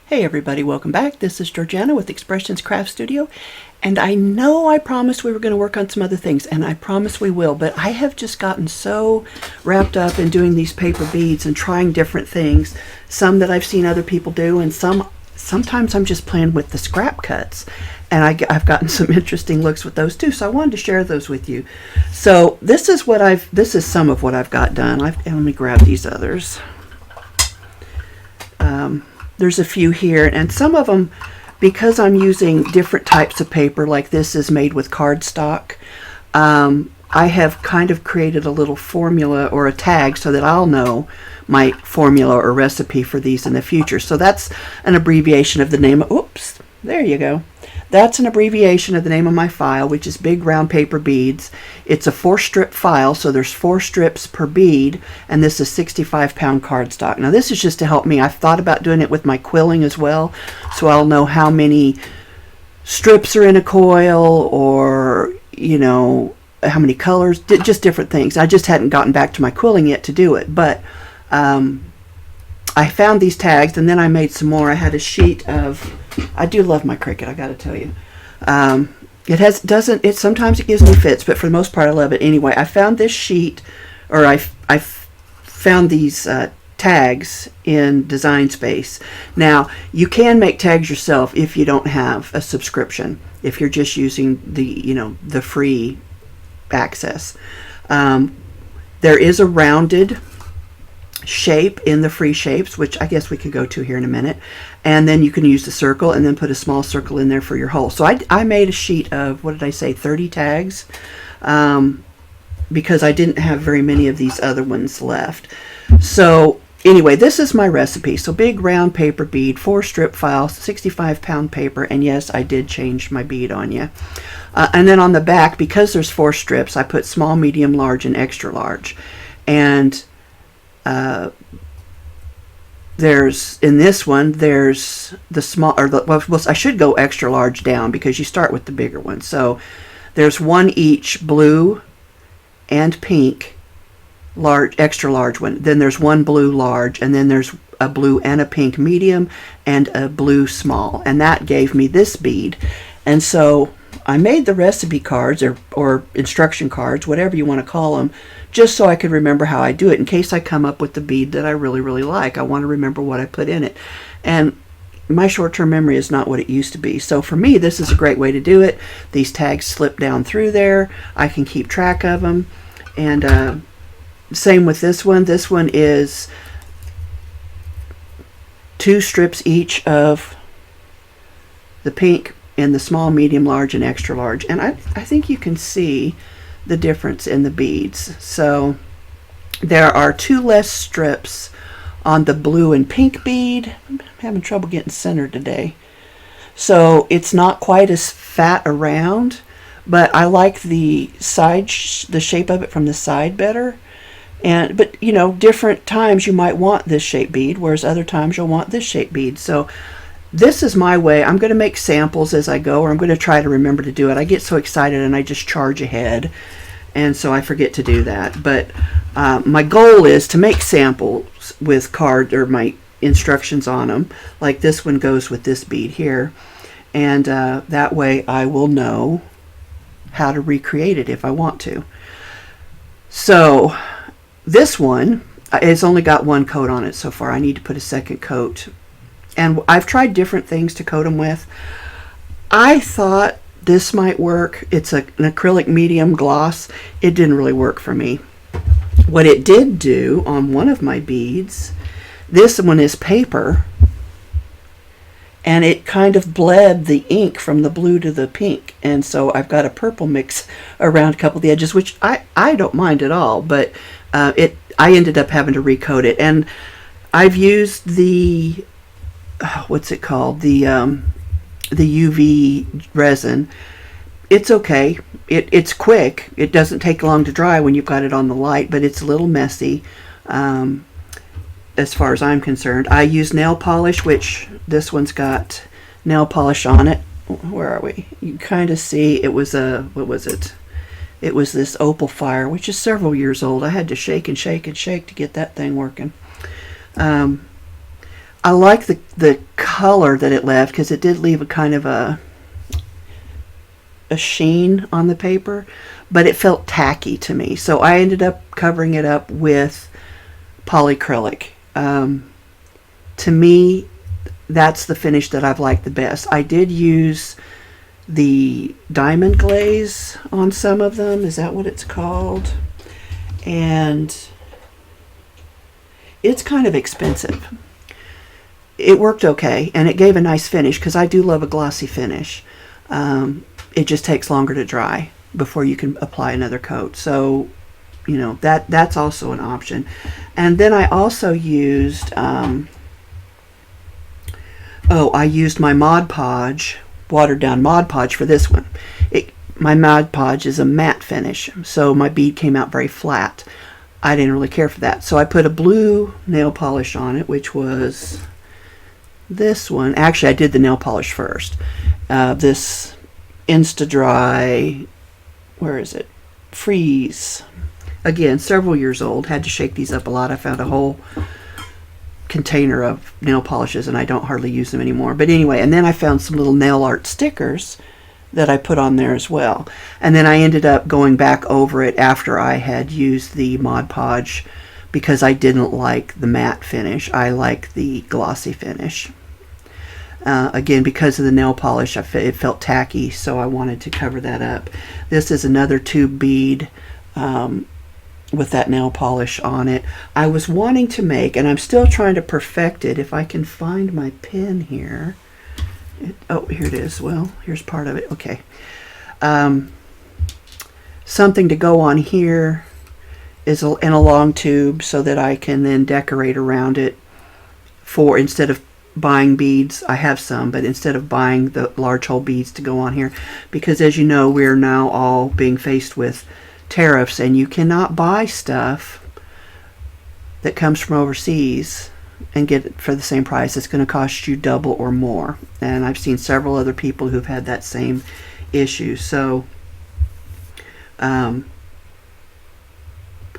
Hey everybody, welcome back. This is Georgiana with Expressions Craft Studio, and I know I promised we were going to work on some other things, and I promise we will, but I have just gotten so wrapped up in doing these paper beads and trying different things, some that I've seen other people do, and sometimes I'm just playing with the scrap cuts, and I've gotten some interesting looks with those too, so I wanted to share those with you. So this is some of what I've got done. Let me grab these others. There's a few here, and some of them, because I'm using different types of paper, like this is made with cardstock, I have kind of created a little formula or a tag so that I'll know my formula or recipe for these in the future. So that's an abbreviation of the name of, oops, there you go. That's an abbreviation of the name of my file, which is Big Round Paper Beads. It's a 4-strip file, so there's 4 strips per bead, and this is 65-pound cardstock. Now this is just to help me. I've thought about doing it with my quilling as well, so I'll know how many strips are in a coil, or, you know, how many colors, just different things. I just hadn't gotten back to my quilling yet to do it, but I found these tags, and then I made some more. I had a sheet of, I do love my Cricut, I gotta tell you. Sometimes it gives me fits, but for the most part I love it anyway. I found this sheet, or I found these tags in Design Space. Now, you can make tags yourself if you don't have a subscription, if you're just using the free access. There is a rounded shape in the free shapes, which I guess we could go to here in a minute, and then you can use the circle and then put a small circle in there for your hole. So I made a sheet of, what did I say, 30 tags, because I didn't have very many of these other ones left. So anyway, this is my recipe. So big round paper bead, 4-strip file, 65-pound paper, and yes, I did change my bead on you. And then on the back, because there's 4 strips, I put small, medium, large, and extra large. And in this one, there's the small, well, I should go extra large down because you start with the bigger one. So there's one each blue and pink, large, extra large one. Then there's one blue large, and then there's a blue and a pink medium and a blue small. And that gave me this bead. And so I made the recipe cards or instruction cards, whatever you want to call them, just so I could remember how I do it in case I come up with the bead that I really, really like. I want to remember what I put in it. And my short-term memory is not what it used to be. So for me, this is a great way to do it. These tags slip down through there. I can keep track of them. And same with this one. This one is 2 strips each of the pink in the small, medium, large, and extra large. And I think you can see the difference in the beads. So there are 2 less strips on the blue and pink bead. I'm having trouble getting centered today. So it's not quite as fat around, but I like the side, the shape of it from the side better. But you know, different times you might want this shape bead, whereas other times you'll want this shape bead. So this is my way. I'm going to make samples as I go, or I'm going to try to remember to do it. I get so excited and I just charge ahead, and so I forget to do that. But my goal is to make samples with card or my instructions on them. Like this one goes with this bead here, and that way I will know how to recreate it if I want to. So this one, it's only got 1 coat on it so far. I need to put a second coat. And I've tried different things to coat them with. I thought this might work. It's an acrylic medium gloss. It didn't really work for me. What it did do on one of my beads, this one is paper, and it kind of bled the ink from the blue to the pink. And so I've got a purple mix around a couple of the edges, which I don't mind at all, but I ended up having to recoat it. And I've used the what's it called, the UV resin. It's okay. It's quick. It doesn't take long to dry when you've got it on the light, but it's a little messy as far as I'm concerned. I use nail polish, which this one's got nail polish on it. Where are we? You kind of see it was what was it? It was this Opal Fire, which is several years old. I had to shake and shake and shake to get that thing working. I like the color that it left, because it did leave a kind of a sheen on the paper, but it felt tacky to me. So I ended up covering it up with polyacrylic. To me, that's the finish that I've liked the best. I did use the diamond glaze on some of them. Is that what it's called? And it's kind of expensive. It worked okay, and it gave a nice finish, because I do love a glossy finish. It just takes longer to dry before you can apply another coat. So, you know, that's also an option. And then I also used, I used my Mod Podge, watered down Mod Podge for this one. My Mod Podge is a matte finish, so my bead came out very flat. I didn't really care for that. So I put a blue nail polish on it, which was this one. Actually, I did the nail polish first. This Insta-Dry, where is it? Freeze. Again, several years old. Had to shake these up a lot. I found a whole container of nail polishes, and I don't hardly use them anymore. But anyway, and then I found some little nail art stickers that I put on there as well. And then I ended up going back over it after I had used the Mod Podge, because I didn't like the matte finish. I like the glossy finish. Again, because of the nail polish, it felt tacky, so I wanted to cover that up. This is another tube bead with that nail polish on it. I was wanting to make, and I'm still trying to perfect it, if I can find my pen here. Here it is. Well, here's part of it. Okay. Something to go on here is in a long tube, so that I can then decorate around it, for instead of buying beads. I have some, but instead of buying the large hole beads to go on here, because as you know, we're now all being faced with tariffs, and you cannot buy stuff that comes from overseas and get it for the same price. It's going to cost you double or more. And I've seen several other people who've had that same issue. So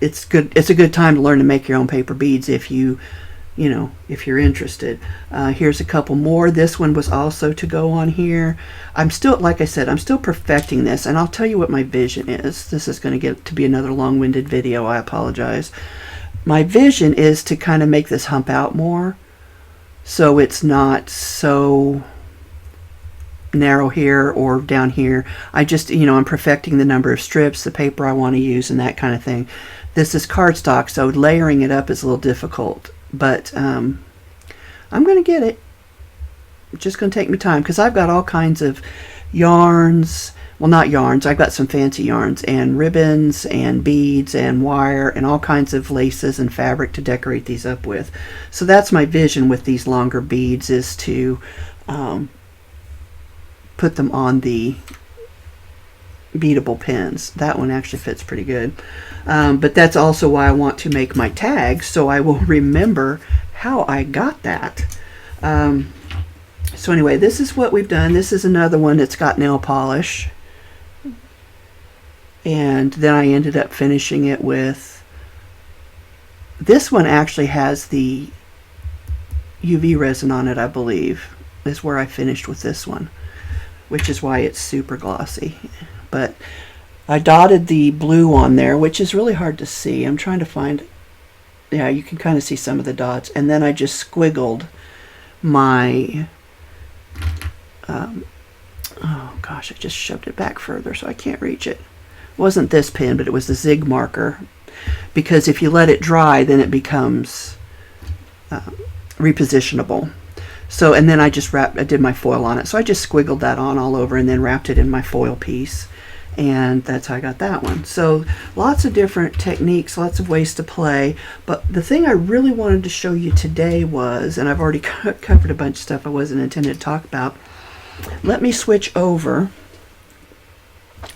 it's good. It's a good time to learn to make your own paper beads if if you're interested. Here's a couple more. This one was also to go on here. I'm still, like I said, I'm still perfecting this, and I'll tell you what my vision is. This is going to get to be another long-winded video. I apologize. My vision is to kind of make this hump out more, so it's not so narrow here or down here. I just, I'm perfecting the number of strips, the paper I want to use, and that kind of thing. This is cardstock, so layering it up is a little difficult. But I'm going to get it. It's just going to take me time, because I've got all kinds of yarns. Well, not yarns. I've got some fancy yarns and ribbons and beads and wire and all kinds of laces and fabric to decorate these up with. So that's my vision with these longer beads, is to put them on the beadable pins. That one actually fits pretty good. But that's also why I want to make my tags, so I will remember how I got that. So anyway, this is what we've done. This is another one that's got nail polish. And then I ended up finishing it with, this one actually has the UV resin on it, I believe, is where I finished with this one, which is why it's super glossy. But I dotted the blue on there, which is really hard to see. I'm trying to find, yeah, you can kind of see some of the dots. And then I just squiggled my, oh gosh, I just shoved it back further so I can't reach it. It wasn't this pin, but it was the Zig marker. Because if you let it dry, then it becomes repositionable. So, and then I just I did my foil on it. So I just squiggled that on all over and then wrapped it in my foil piece. And that's how I got that one. So lots of different techniques, lots of ways to play. But the thing I really wanted to show you today was, and I've already covered a bunch of stuff I wasn't intended to talk about. Let me switch over.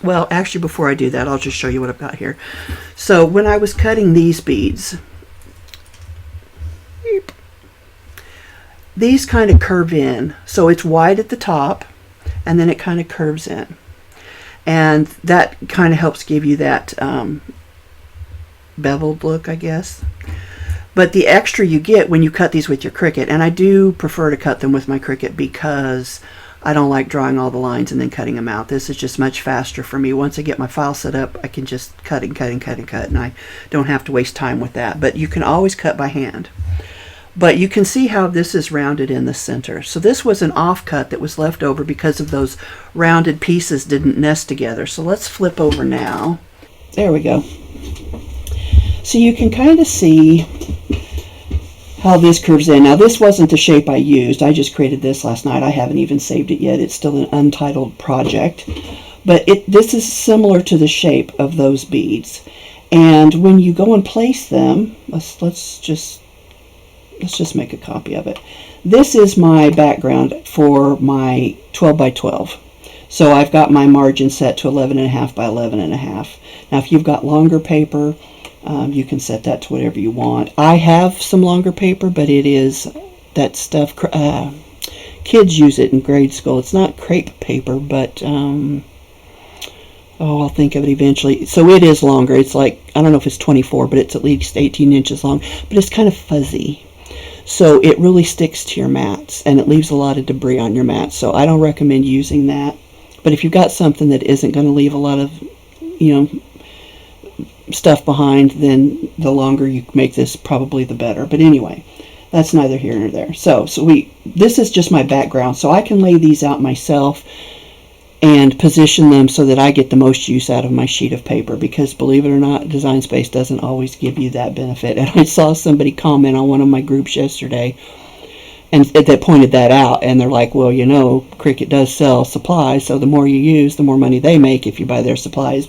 Well, actually, before I do that, I'll just show you what I've got here. So when I was cutting these beads, these kind of curve in. So it's wide at the top, and then it kind of curves in. And that kind of helps give you that beveled look, I guess. But the extra you get when you cut these with your Cricut, and I do prefer to cut them with my Cricut because I don't like drawing all the lines and then cutting them out. This is just much faster for me. Once I get my file set up, I can just cut and cut and cut and cut, and I don't have to waste time with that. But you can always cut by hand. But you can see how this is rounded in the center. So this was an offcut that was left over because of those rounded pieces didn't nest together. So let's flip over now. There we go. So you can kind of see how this curves in. Now this wasn't the shape I used. I just created this last night. I haven't even saved it yet. It's still an untitled project. But this is similar to the shape of those beads. And when you go and place them, let's just make a copy of it. This is my background for my 12 by 12. So I've got my margin set to 11.5 by 11.5. Now if you've got longer paper, you can set that to whatever you want. I have some longer paper, but it is that stuff, kids use it in grade school. It's not crepe paper, but I'll think of it eventually. So it is longer. It's like, I don't know if it's 24, but it's at least 18 inches long, but it's kind of fuzzy. So it really sticks to your mats, and it leaves a lot of debris on your mats. So I don't recommend using that. But if you've got something that isn't going to leave a lot of, stuff behind, then the longer you make this, probably the better. But anyway, that's neither here nor there. So this is just my background. So I can lay these out myself and position them so that I get the most use out of my sheet of paper, because believe it or not, Design Space doesn't always give you that benefit. And I saw somebody comment on one of my groups yesterday and that pointed that out, and they're like, well, Cricut does sell supplies, so the more you use, the more money they make if you buy their supplies.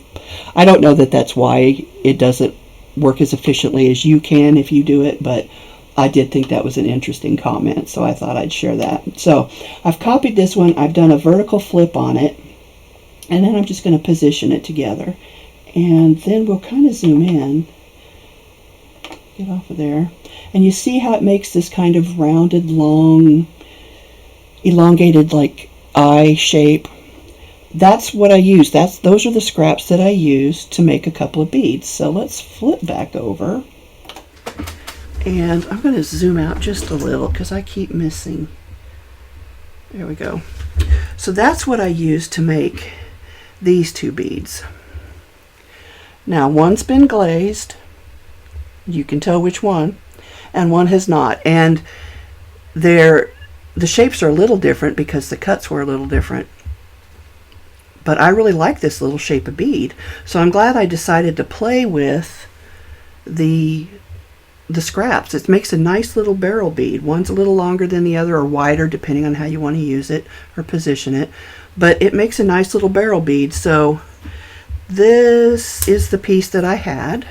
I don't know that that's why it doesn't work as efficiently as you can if you do it, but I did think that was an interesting comment, so I thought I'd share that. So I've copied this one. I've done a vertical flip on it, and then I'm just going to position it together. And then we'll kind of zoom in. Get off of there. And you see how it makes this kind of rounded, long, elongated, like eye shape. That's what I use. Those are the scraps that I use to make a couple of beads. So let's flip back over. And I'm going to zoom out just a little because I keep missing. There we go. So that's what I use to make these two beads. Now one's been glazed. You can tell which one, and one has not. And the shapes are a little different because the cuts were a little different. But I really like this little shape of bead. So I'm glad I decided to play with the scraps. It makes a nice little barrel bead. One's a little longer than the other, or wider, depending on how you want to use it or position it. But it makes a nice little barrel bead. So this is the piece that I had.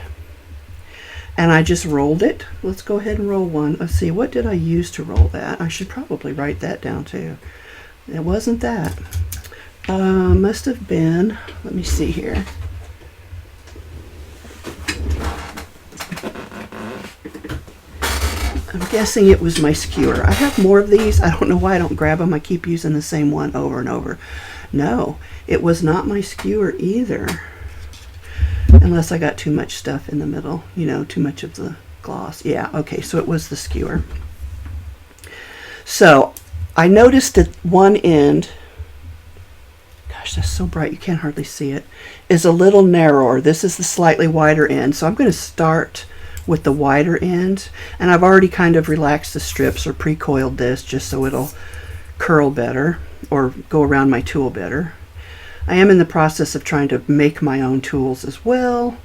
And I just rolled it. Let's go ahead and roll one. Let's see, what did I use to roll that? I should probably write that down too. It wasn't that. Must have been, let me see here. I'm guessing it was my skewer. I have more of these. I don't know why I don't grab them. I keep using the same one over and over. No, it was not my skewer either. Unless I got too much stuff in the middle, too much of the gloss. Yeah, okay, so it was the skewer. So I noticed that one end, gosh, that's so bright you can't hardly see it, is a little narrower. This is the slightly wider end. So I'm going to start with the wider end. And I've already kind of relaxed the strips or pre-coiled this just so it'll curl better or go around my tool better. I am in the process of trying to make my own tools as well.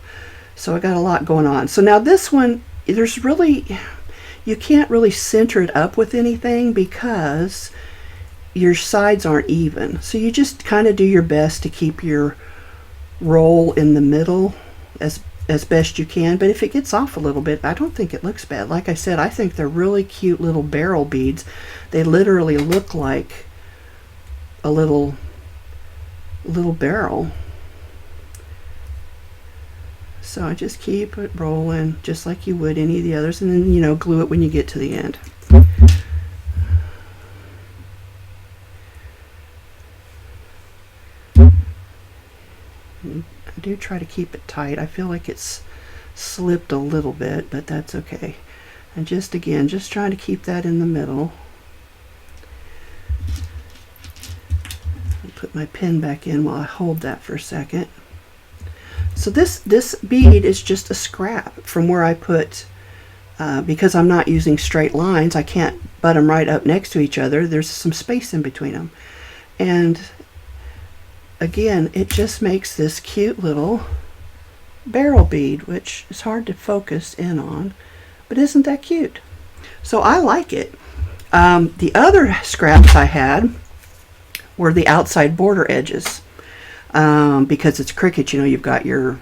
So I got a lot going on. So now this one, you can't really center it up with anything because your sides aren't even. So you just kind of do your best to keep your roll in the middle as best you can. But if it gets off a little bit, I don't think it looks bad. Like I said, I think they're really cute little barrel beads. They literally look like a little barrel. So I just keep it rolling just like you would any of the others, and then glue it when you get to the end. I do try to keep it tight. I feel like it's slipped a little bit, but that's okay. And just again, just trying to keep that in the middle. I'll put my pen back in while I hold that for a second. So this bead is just a scrap from where I put, because I'm not using straight lines, I can't butt them right up next to each other. There's some space in between them. And again, it just makes this cute little barrel bead, which is hard to focus in on, but isn't that cute? So I like it. The other scraps I had were the outside border edges. Because it's Cricut, you know, you've got your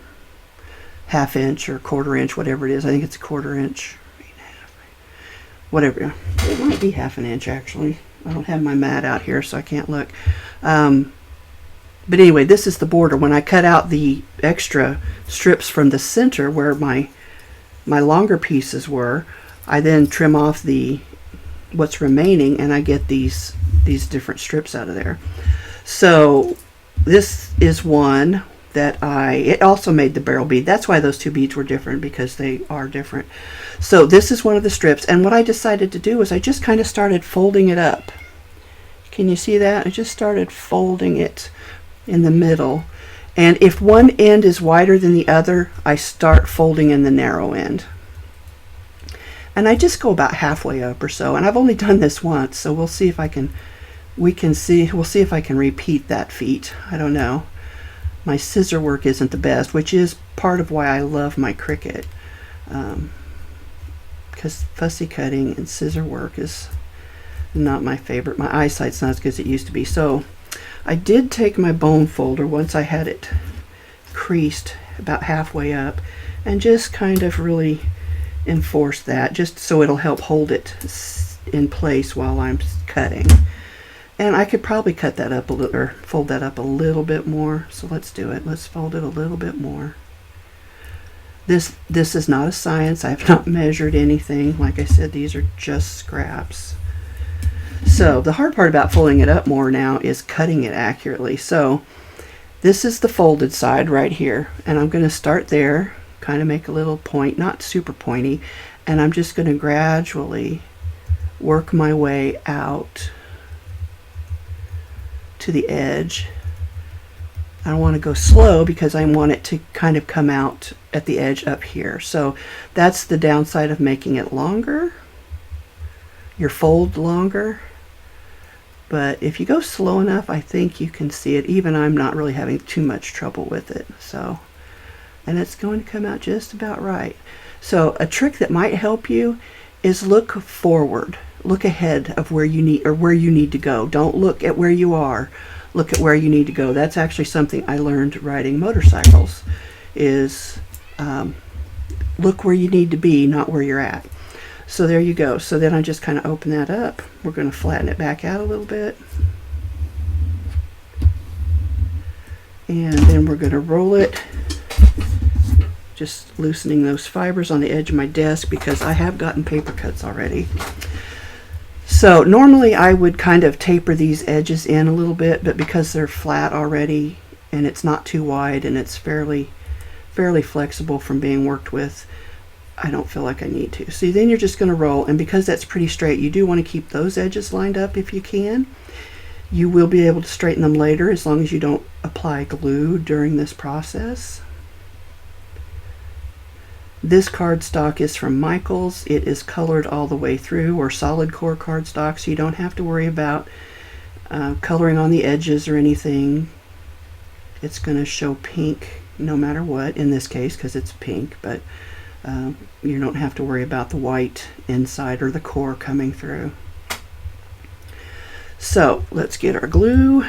1/2 inch or 1/4 inch, whatever it is. I think it's a 1/4 inch, whatever. It might be 1/2 inch actually. I don't have my mat out here, so I can't look. But anyway, this is the border. When I cut out the extra strips from the center where my longer pieces were, I then trim off what's remaining, and I get these different strips out of there. So this is one that it also made the barrel bead. That's why those two beads were different, because they are different. So this is one of the strips, and what I decided to do was I just kind of started folding it up. Can you see that? I just started folding it in the middle, and if one end is wider than the other, I start folding in the narrow end. And I just go about halfway up or so, and I've only done this once, so we'll see if I can we'll see if I can repeat that feat. I don't know. My scissor work isn't the best, which is part of why I love my Cricut, because fussy cutting and scissor work is not my favorite. My eyesight's not as good as it used to be. So I did take my bone folder once I had it creased about halfway up, and just kind of really enforce that, just so it'll help hold it in place while I'm cutting. And I could probably cut that up a little, or fold that up a little bit more. So let's do it. Let's fold it a little bit more. This is not a science. I have not measured anything. Like I said, these are just scraps. So the hard part about folding it up more now is cutting it accurately. So this is the folded side right here, and I'm going to start there, kind of make a little point, not super pointy, and I'm just going to gradually work my way out to the edge. I don't want to go slow because I want it to kind of come out at the edge up here. So that's the downside of making it longer, your fold longer. But if you go slow enough, I think you can see it. Even I'm not really having too much trouble with it. So, and it's going to come out just about right. So a trick that might help you is look forward. Look ahead of where you need to go. Don't look at where you are. Look at where you need to go. That's actually something I learned riding motorcycles, is look where you need to be, not where you're at. So there you go. So then I just kind of open that up. We're going to flatten it back out a little bit. And then we're going to roll it, just loosening those fibers on the edge of my desk because I have gotten paper cuts already. So normally I would kind of taper these edges in a little bit, but because they're flat already and it's not too wide and it's fairly flexible from being worked with, I don't feel like I need to. See, then you're just going to roll, and because that's pretty straight, you do want to keep those edges lined up if you can. You will be able to straighten them later as long as you don't apply glue during this process. This cardstock is from Michaels. It is colored all the way through, or solid core cardstock, so you don't have to worry about coloring on the edges or anything. It's going to show pink no matter what, in this case, because it's pink, but you don't have to worry about the white inside or the core coming through. So let's get our glue.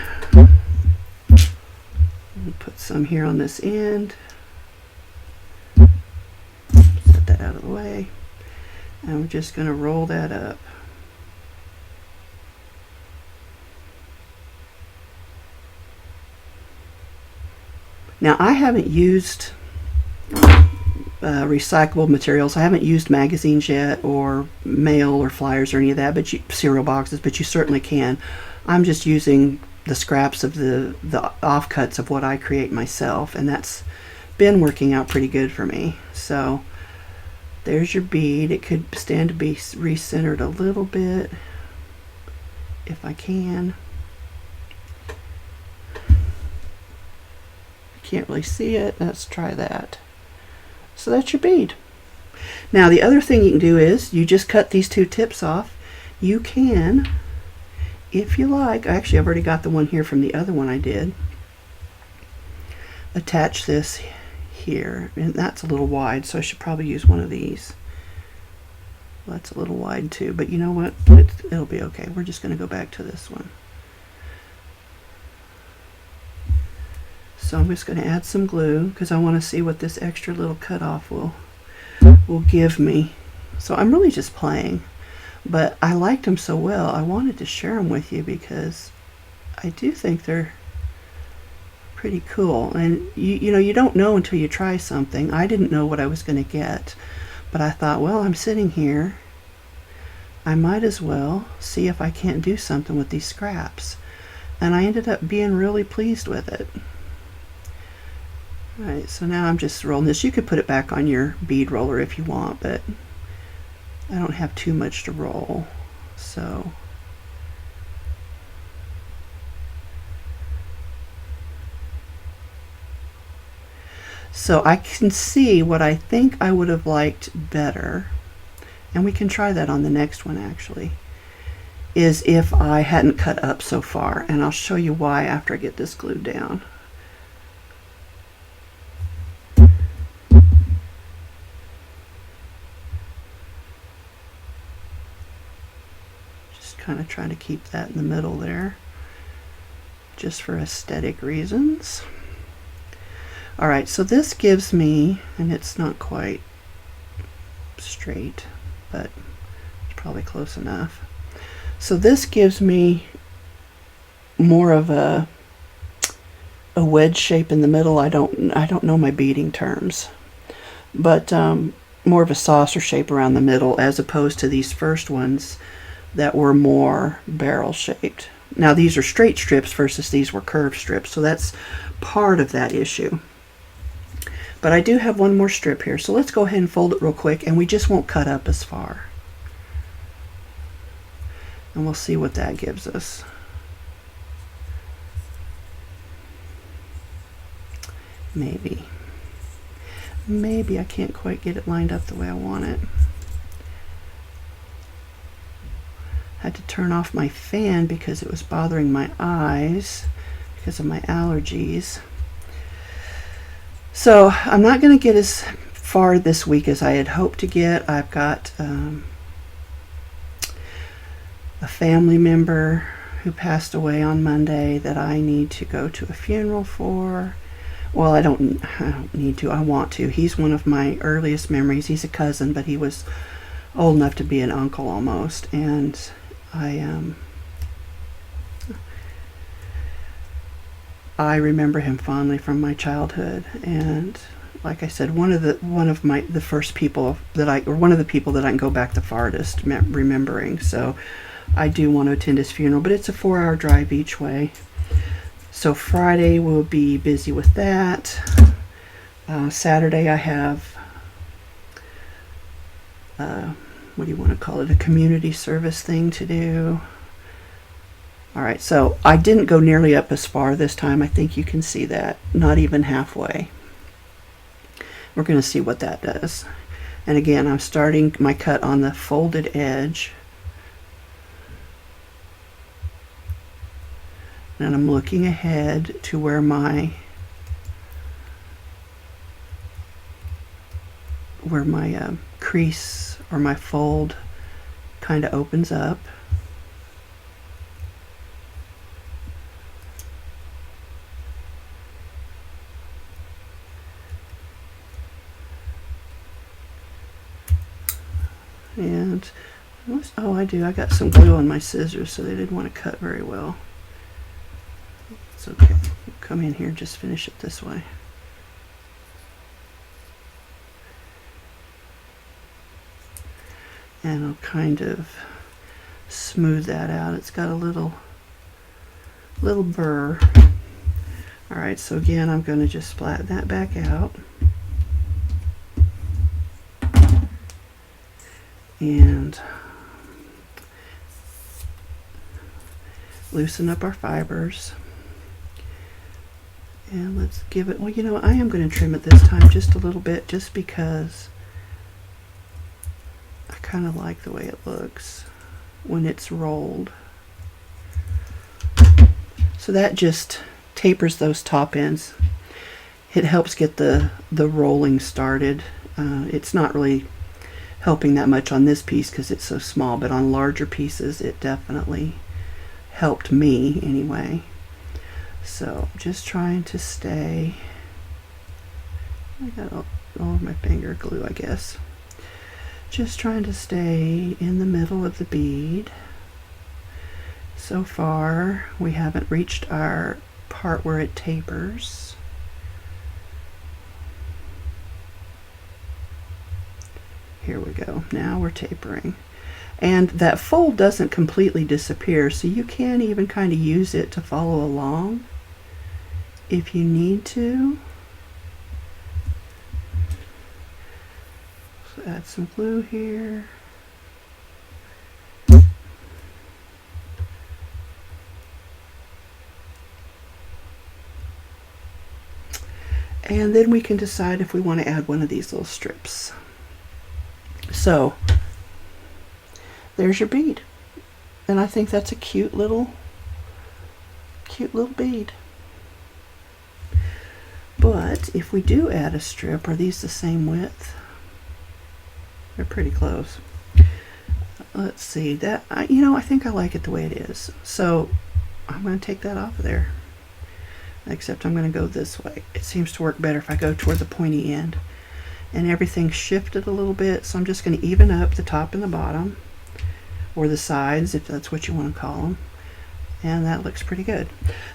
Put some here on this end. Set that out of the way. And we're just going to roll that up. Now I haven't used recyclable materials. I haven't used magazines yet, or mail or flyers or any of that, but cereal boxes, but you certainly can. I'm just using the scraps of the offcuts of what I create myself, and that's been working out pretty good for me. So There's your bead. It could stand to be recentered a little bit if I can. Can't really see it. Let's try that. So that's your bead. Now the other thing you can do is you just cut these two tips off. You can, if you like, actually I've already got the one here from the other one I did, attach this here, and that's a little wide, so I should probably use one of these. Well, that's a little wide too, but you know what, it'll be okay. We're just going to go back to this one. So I'm just going to add some glue because I want to see what this extra little cutoff will give me. So I'm really just playing, but I liked them so well I wanted to share them with you because I do think they're pretty cool. And you know, you don't know until you try something. I didn't know what I was going to get, but I thought, well, I'm sitting here, I might as well see if I can't do something with these scraps. And I ended up being really pleased with it. Alright, so now I'm just rolling this. You could put it back on your bead roller if you want, but I don't have too much to roll. So I can see what I think I would have liked better, and we can try that on the next one actually, is if I hadn't cut up so far, and I'll show you why after I get this glued down. Kind of trying to keep that in the middle there just for aesthetic reasons. Alright, so this gives me, and it's not quite straight, but it's probably close enough. So this gives me more of a wedge shape in the middle. I don't know my beading terms, but more of a saucer shape around the middle as opposed to these first ones that were more barrel shaped. Now these are straight strips versus these were curved strips, so that's part of that issue. But I do have one more strip here, so let's go ahead and fold it real quick, and we just won't cut up as far. And we'll see what that gives us. Maybe I can't quite get it lined up the way I want it. Had to turn off my fan because it was bothering my eyes because of my allergies. So I'm not going to get as far this week as I had hoped to get. I've got a family member who passed away on Monday that I need to go to a funeral for. Well, I don't need to. I want to. He's one of my earliest memories. He's a cousin, but he was old enough to be an uncle almost, and I remember him fondly from my childhood. And like I said, one of the people that I can go back the farthest remembering. So I do want to attend his funeral, but it's a 4-hour drive each way. So Friday we'll be busy with that. Saturday I have what do you want to call it, a community service thing to do. Alright, so I didn't go nearly up as far this time. I think you can see that, not even halfway. We're going to see what that does. And again, I'm starting my cut on the folded edge, and I'm looking ahead to where my crease or my fold kind of opens up. And oh, I do. I got some glue on my scissors, so they didn't want to cut very well. It's okay. Come in here and just finish it this way. And I'll kind of smooth that out. It's got a little burr. Alright, so again, I'm going to just flatten that back out. and loosen up our fibers. And let's give it, well, you know, I am going to trim it this time just a little bit, just because I kind of like the way it looks when it's rolled. So that just tapers those top ends. It helps get the rolling started. It's not really helping that much on this piece because it's so small, but on larger pieces it definitely helped me anyway. So just trying to stay, I got all of my finger glue, I guess. Just trying to stay in the middle of the bead. So far we haven't reached our part where it tapers. Here we go. Now we're tapering. And that fold doesn't completely disappear, so you can even kind of use it to follow along if you need to. So add some glue here. And then we can decide if we want to add one of these little strips. So there's your bead, and I think that's a cute little bead. But if we do add a strip, are these the same width? They're pretty close. Let's see, that you know, I think I like it the way it is, so I'm going to take that off of there. Except I'm going to go this way. It seems to work better if I go toward the pointy end. And everything shifted a little bit, so I'm just going to even up the top and the bottom, or the sides if that's what you want to call them. And that looks pretty good.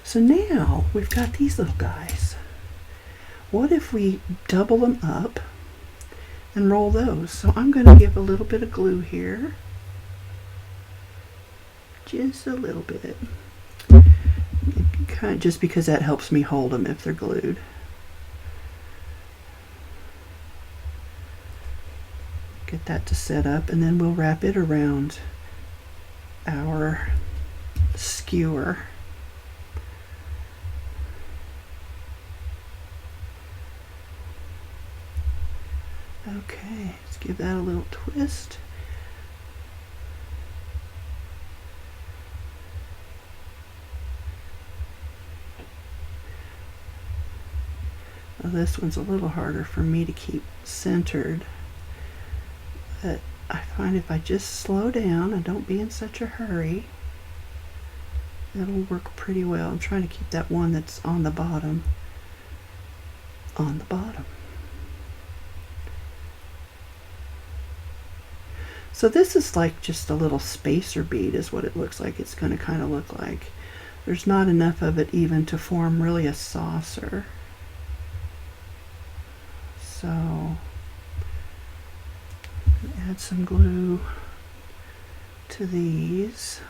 So now we've got these little guys. What if we double them up and roll those? So I'm going to give a little bit of glue here. Just a little bit. Kind of, just because that helps me hold them if they're glued. Get that to set up, and then we'll wrap it around our skewer. Okay, let's give that a little twist. Well, this one's a little harder for me to keep centered, but I find if I just slow down and don't be in such a hurry, it'll work pretty well. I'm trying to keep that one that's on the bottom on the bottom. So this is like just a little spacer bead is what it looks like. It's going to kind of look like. There's not enough of it even to form really a saucer. So add some glue to these.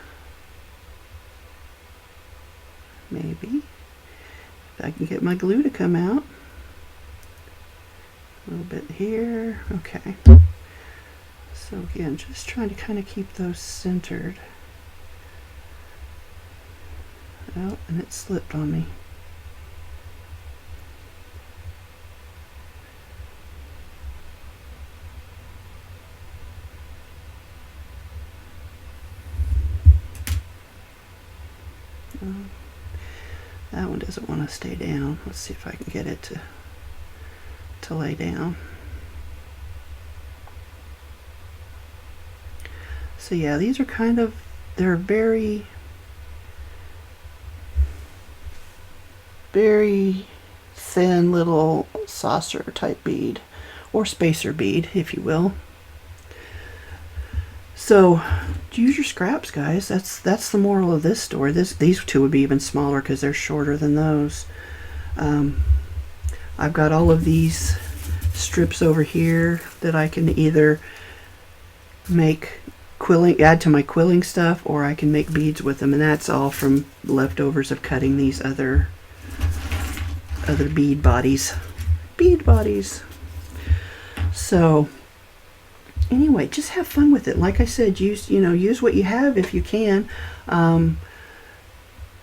Maybe. If I can get my glue to come out. A little bit here. Okay. So again, just trying to kind of keep those centered. Oh, and it slipped on me. That one doesn't want to stay down. Let's see if I can get it to lay down. So yeah, these are kind of, they're very, very thin little saucer type bead, or spacer bead, if you will. So use your scraps, guys. That's the moral of this story. These two would be even smaller because they're shorter than those. I've got all of these strips over here that I can either make quilling, add to my quilling stuff, or I can make beads with them, and that's all from leftovers of cutting these other bead bodies. So anyway, just have fun with it. Like I said, use what you have if you can.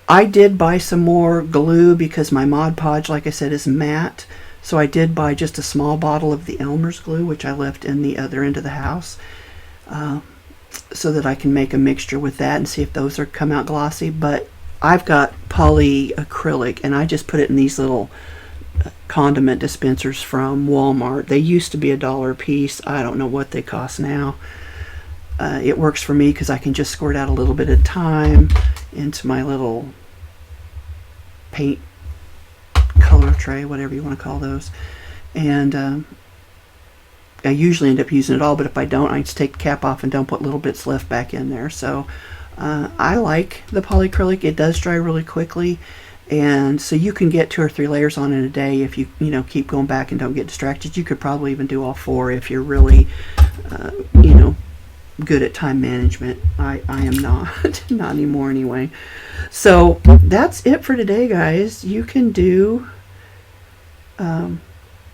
I did buy some more glue because my Mod Podge, like I said, is matte. So I did buy just a small bottle of the Elmer's glue, which I left in the other end of the house, so that I can make a mixture with that and see if those are come out glossy. But I've got polyacrylic, and I just put it in these little condiment dispensers from Walmart. They used to be $1 a piece. I don't know what they cost now. It works for me because I can just squirt out a little bit at a time into my little paint color tray, whatever you want to call those. And I usually end up using it all, but if I don't, I just take the cap off and don't put little bits left back in there. So I like the polyacrylic. It does dry really quickly, and so you can get 2 or 3 layers on in a day if you keep going back and don't get distracted. You could probably even do all 4 if you're really good at time management. I am not not anymore anyway. So that's it for today, guys. You can do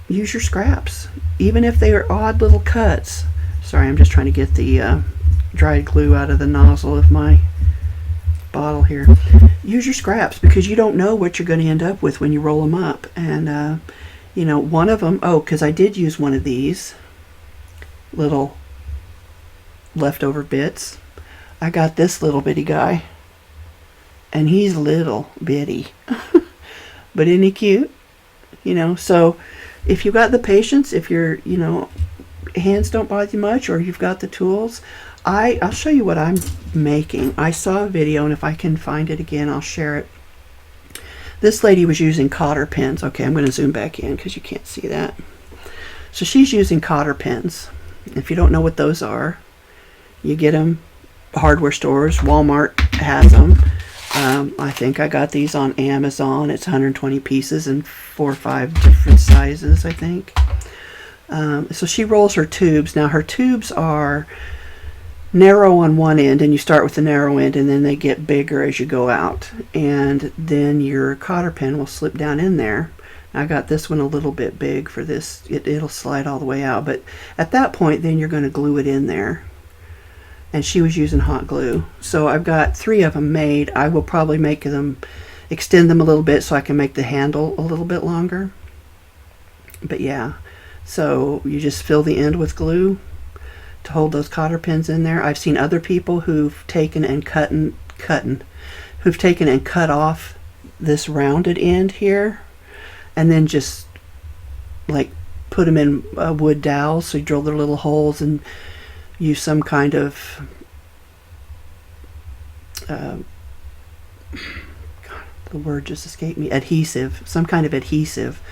use your scraps, even if they are odd little cuts. Sorry, I'm just trying to get the dried glue out of the nozzle of my bottle here. Use your scraps because you don't know what you're going to end up with when you roll them up. And one of them, because I did use one of these little leftover bits. I got this little bitty guy, and he's little bitty, but isn't he cute? So if you've got the patience, if your hands don't bother you much, or you've got the tools, I'll show you what I'm making. I saw a video, and if I can find it again, I'll share it. This lady was using cotter pins. Okay, I'm going to zoom back in because you can't see that. So she's using cotter pins. If you don't know what those are, you get them hardware stores. Walmart has them. I think I got these on Amazon. It's 120 pieces in 4 or 5 different sizes, I think. So she rolls her tubes. Now her tubes are narrow on one end, and you start with the narrow end, and then they get bigger as you go out. And then your cotter pin will slip down in there. I got this one a little bit big for this. It'll slide all the way out. But at that point, then you're going to glue it in there. And she was using hot glue. So I've got 3 of them made. I will probably extend them a little bit so I can make the handle a little bit longer. But yeah, so you just fill the end with glue to hold those cotter pins in there. I've seen other people who've taken and cut off this rounded end here, and then just like put them in wood dowels. So you drill their little holes and use some kind of God, the word just escaped me, some kind of adhesive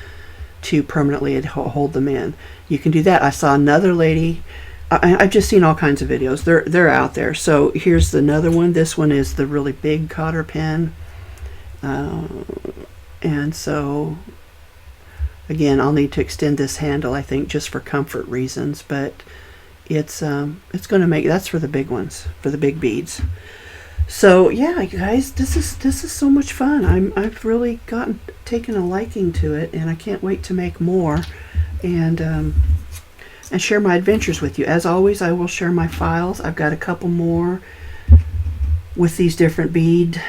to permanently hold them in. You can do that. I saw another lady, I've just seen all kinds of videos. They're out there. So here's another one. This one is the really big cotter pin, and so again, I'll need to extend this handle, I think, just for comfort reasons, but it's going to make, that's for the big ones, for the big beads. So yeah, guys, this is so much fun. I've really taken a liking to it, and I can't wait to make more and share my adventures with you. As always, I will share my files. I've got a couple more with these different bead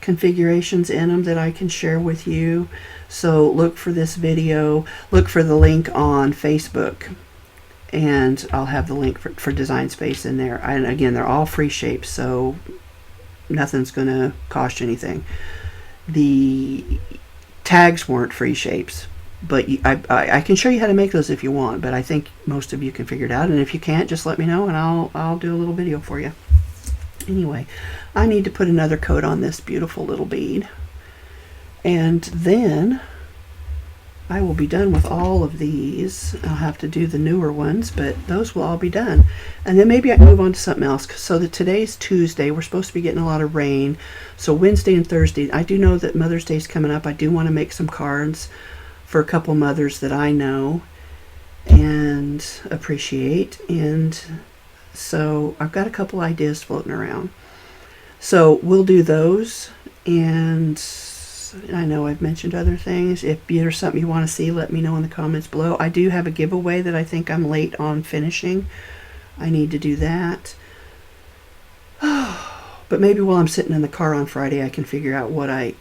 configurations in them that I can share with you. So look for this video, look for the link on Facebook, and I'll have the link for Design Space in there. And again, they're all free shapes, so nothing's going to cost you anything. The tags weren't free shapes, but I can show you how to make those if you want, but I think most of you can figure it out. And if you can't, just let me know, and I'll do a little video for you. Anyway, I need to put another coat on this beautiful little bead, and then I will be done with all of these. I'll have to do the newer ones, but those will all be done. And then maybe I can move on to something else. So that today's Tuesday, we're supposed to be getting a lot of rain. So Wednesday and Thursday, I do know that Mother's Day is coming up. I do want to make some cards for a couple mothers that I know and appreciate. And so I've got a couple ideas floating around. So we'll do those, and I know I've mentioned other things. If there's something you want to see, let me know in the comments below. I do have a giveaway that I think I'm late on finishing I need to do that. But maybe while I'm sitting in the car on Friday, I can figure out what I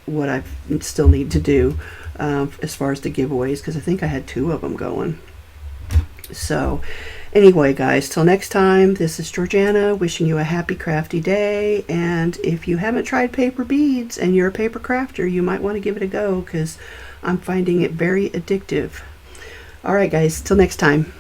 still need to do as far as the giveaways, because I think I had 2 of them going. So anyway, guys, till next time, this is Georgiana wishing you a happy crafty day. And if you haven't tried paper beads and you're a paper crafter, you might want to give it a go, because I'm finding it very addictive. All right, guys, till next time.